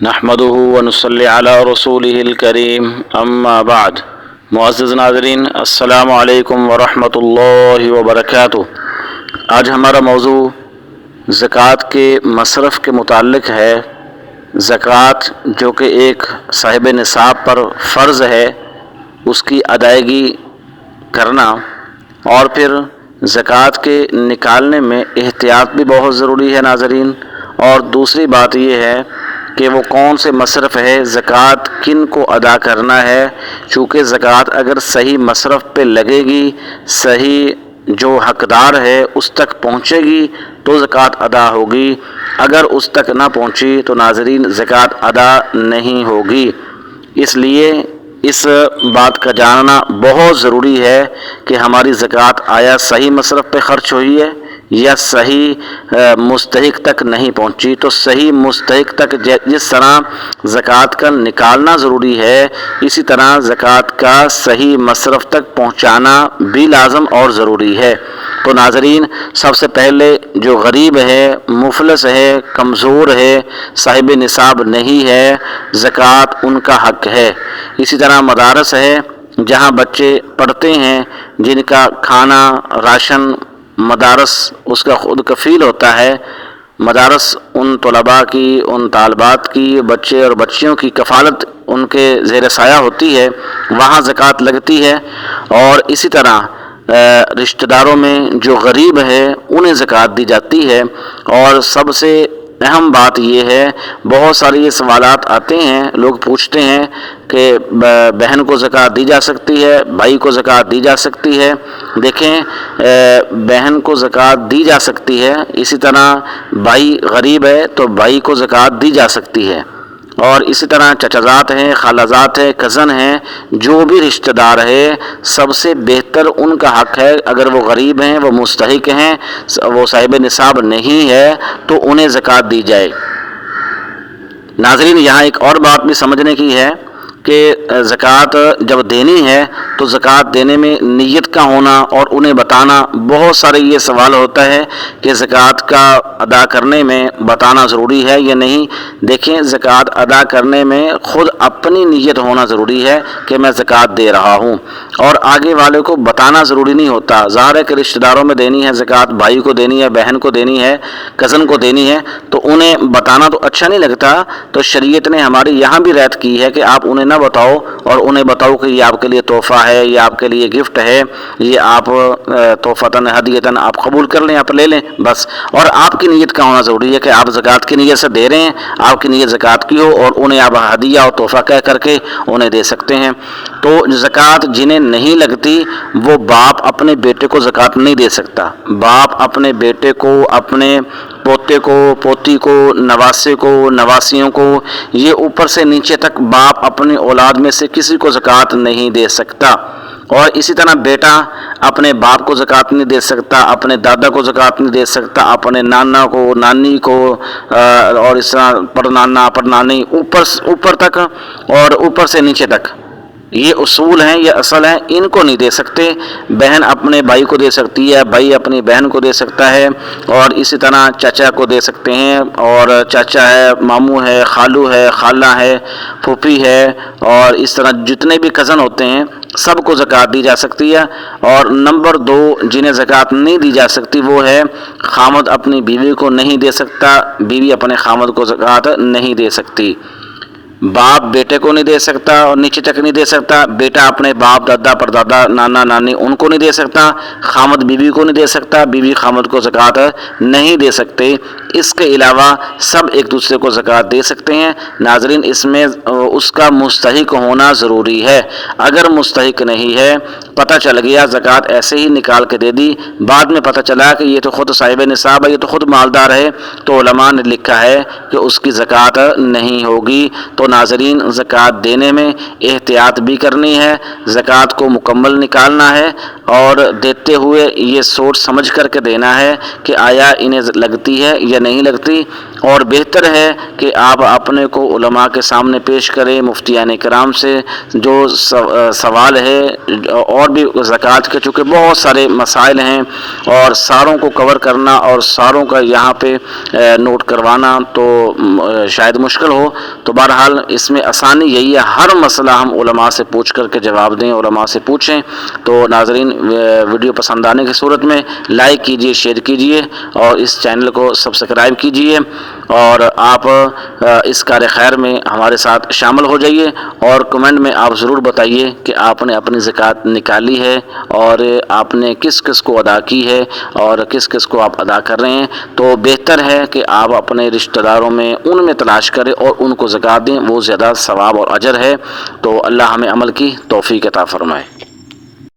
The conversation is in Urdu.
نحمدہ ونصلی علی رسولہ الکریم اما بعد۔ معزز ناظرین، السلام علیکم ورحمۃ اللہ وبرکاتہ۔ آج ہمارا موضوع زکوٰۃ کے مصرف کے متعلق ہے۔ زکوٰۃ جو کہ ایک صاحب نصاب پر فرض ہے، اس کی ادائیگی کرنا، اور پھر زکوٰۃ کے نکالنے میں احتیاط بھی بہت ضروری ہے ناظرین۔ اور دوسری بات یہ ہے کہ وہ کون سے مصرف ہے، زکوٰۃ کن کو ادا کرنا ہے، چونکہ زکوٰۃ اگر صحیح مصرف پہ لگے گی، صحیح جو حقدار ہے اس تک پہنچے گی تو زکوٰۃ ادا ہوگی، اگر اس تک نہ پہنچی تو ناظرین زکوٰۃ ادا نہیں ہوگی۔ اس لیے اس بات کا جاننا بہت ضروری ہے کہ ہماری زکوٰۃ آیا صحیح مصرف پہ خرچ ہوئی ہے یا صحیح مستحق تک نہیں پہنچی۔ تو صحیح مستحق تک جس طرح زکوٰۃ کا نکالنا ضروری ہے، اسی طرح زکوٰۃ کا صحیح مصرف تک پہنچانا بھی لازم اور ضروری ہے۔ تو ناظرین، سب سے پہلے جو غریب ہے، مفلس ہے، کمزور ہے، صاحب نصاب نہیں ہے، زکوٰۃ ان کا حق ہے۔ اسی طرح مدارس ہے، جہاں بچے پڑھتے ہیں، جن کا کھانا راشن مدارس اس کا خود کفیل ہوتا ہے۔ مدارس ان طلباء کی، ان طالبات کی، بچے اور بچیوں کی کفالت ان کے زیر سایہ ہوتی ہے، وہاں زکوٰۃ لگتی ہے۔ اور اسی طرح رشتہ داروں میں جو غریب ہے انہیں زکوٰۃ دی جاتی ہے۔ اور سب سے اہم بات یہ ہے، بہت سارے یہ سوالات آتے ہیں، لوگ پوچھتے ہیں کہ بہن کو زکوٰۃ دی جا سکتی ہے، بھائی کو زکوٰۃ دی جا سکتی ہے۔ دیکھیں، بہن کو زکوٰۃ دی جا سکتی ہے، اسی طرح بھائی غریب ہے تو بھائی کو زکوٰۃ دی جا سکتی ہے۔ اور اسی طرح چچا زاد ہیں، خالہ زاد ہیں، کزن ہیں، جو بھی رشتہ دار ہے، سب سے بہتر ان کا حق ہے، اگر وہ غریب ہیں، وہ مستحق ہیں، وہ صاحب نصاب نہیں ہے تو انہیں زکوٰۃ دی جائے۔ ناظرین، یہاں ایک اور بات بھی سمجھنے کی ہے کہ زکوٰۃ جب دینی ہے تو زکوٰۃ دینے میں نیت کا ہونا اور انہیں بتانا، بہت سارے یہ سوال ہوتا ہے کہ زکوٰۃ کا ادا کرنے میں بتانا ضروری ہے یا نہیں۔ دیکھیں، زکوٰۃ ادا کرنے میں خود اپنی نیت ہونا ضروری ہے کہ میں زکوٰۃ دے رہا ہوں، اور آگے والے کو بتانا ضروری نہیں ہوتا۔ ظاہر ہے کہ رشتہ داروں میں دینی ہے زکوٰۃ، بھائی کو دینی ہے، بہن کو دینی ہے، کزن کو دینی ہے، تو انہیں بتانا تو اچھا نہیں لگتا۔ تو شریعت نے ہماری یہاں بھی رعایت کی ہے کہ آپ انہیں نہ بتاؤ، اور انہیں بتاؤ کہ یہ آپ کے لیے تحفہ ہے، یہ آپ کے لیے گفٹ ہے، یہ آپ تحفتاً ہدیتاً آپ قبول کر لیں، آپ لے لیں بس۔ اور آپ کی نیت کا ہونا ضروری ہے کہ آپ زکوٰۃ کی نیت سے دے رہے ہیں، آپ کی نیت زکوٰۃ کی ہو، اور انہیں آپ ہدیہ اور تحفہ کہہ کر کے انہیں دے سکتے ہیں۔ تو زکوٰۃ جنہیں نہیں لگتی، وہ باپ اپنے بیٹے کو زکوٰۃ نہیں دے سکتا۔ باپ اپنے بیٹے کو، اپنے پوتے کو، پوتی کو، نواسے کو، نواسیوں کو، یہ اوپر سے نیچے تک باپ اپنی اولاد میں سے کسی کو زکوٰۃ نہیں دے سکتا۔ اور اسی طرح بیٹا اپنے باپ کو زکوٰۃ نہیں دے سکتا، اپنے دادا کو زکوٰۃ نہیں دے سکتا، اپنے نانا کو، نانی کو، اور اس طرح پڑنانا، پڑنانی، اوپر تک اور اوپر سے نیچے تک، یہ اصول ہیں، یہ اصل ہیں، ان کو نہیں دے سکتے۔ بہن اپنے بھائی کو دے سکتی ہے، بھائی اپنی بہن کو دے سکتا ہے، اور اسی طرح چچا کو دے سکتے ہیں، اور چاچا ہے، ماموں ہے، خالو ہے، خالہ ہے، پھوپھی ہے، اور اس طرح جتنے بھی کزن ہوتے ہیں سب کو زکوٰۃ دی جا سکتی ہے۔ اور نمبر 2 جنہیں زکوٰۃ نہیں دی جا سکتی وہ ہے خامد اپنی بیوی کو نہیں دے سکتا، بیوی اپنے خامد کو زکوٰۃ نہیں دے سکتی۔ باپ بیٹے کو نہیں دے سکتا اور نیچے تک نہیں دے سکتا، بیٹا اپنے باپ، دادا، پردادا، نانا، نانی ان کو نہیں دے سکتا، خامد بیوی کو نہیں دے سکتا، بیوی خامد کو زکوٰۃ نہیں دے سکتے۔ اس کے علاوہ سب ایک دوسرے کو زکوٰۃ دے سکتے ہیں۔ ناظرین، اس میں اس کا مستحق ہونا ضروری ہے۔ اگر مستحق نہیں ہے، پتہ چل گیا زکوٰۃ ایسے ہی نکال کے دے دی، بعد میں پتہ چلا کہ یہ تو خود صاحب نصاب ہے، یہ تو خود مالدار ہے، تو علماء نے لکھا ہے کہ اس کی زکوٰۃ نہیں ہوگی۔ تو ناظرین، زکوٰۃ دینے میں احتیاط بھی کرنی ہے، زکوٰۃ کو مکمل نکالنا ہے، اور دیتے ہوئے یہ سوچ سمجھ کر کے دینا ہے کہ آیا انہیں لگتی ہے یا نہیں لگتی۔ اور بہتر ہے کہ آپ اپنے کو علماء کے سامنے پیش کریں، مفتیان کرام سے جو سوال ہے، اور اور بھی زکوٰۃ کے چونکہ بہت سارے مسائل ہیں اور ساروں کو کور کرنا اور ساروں کا یہاں پہ نوٹ کروانا تو شاید مشکل ہو، تو بہرحال اس میں آسانی یہی ہے، ہر مسئلہ ہم علماء سے پوچھ کر کے جواب دیں، علماء سے پوچھیں۔ تو ناظرین ویڈیو پسند آنے کی صورت میں لائک کیجئے، شیئر کیجئے اور اس چینل کو سبسکرائب کیجئے، اور آپ اس کار خیر میں ہمارے ساتھ شامل ہو جائیے، اور کمنٹ میں آپ ضرور بتائیے کہ آپ نے اپنی زکوٰۃ نکالی ہے اور آپ نے کس کس کو ادا کی ہے اور کس کس کو آپ ادا کر رہے ہیں۔ تو بہتر ہے کہ آپ اپنے رشتہ داروں میں ان میں تلاش کریں اور ان کو زکوٰۃ دیں، وہ زیادہ ثواب اور اجر ہے۔ تو اللہ ہمیں عمل کی توفیق عطا فرمائے۔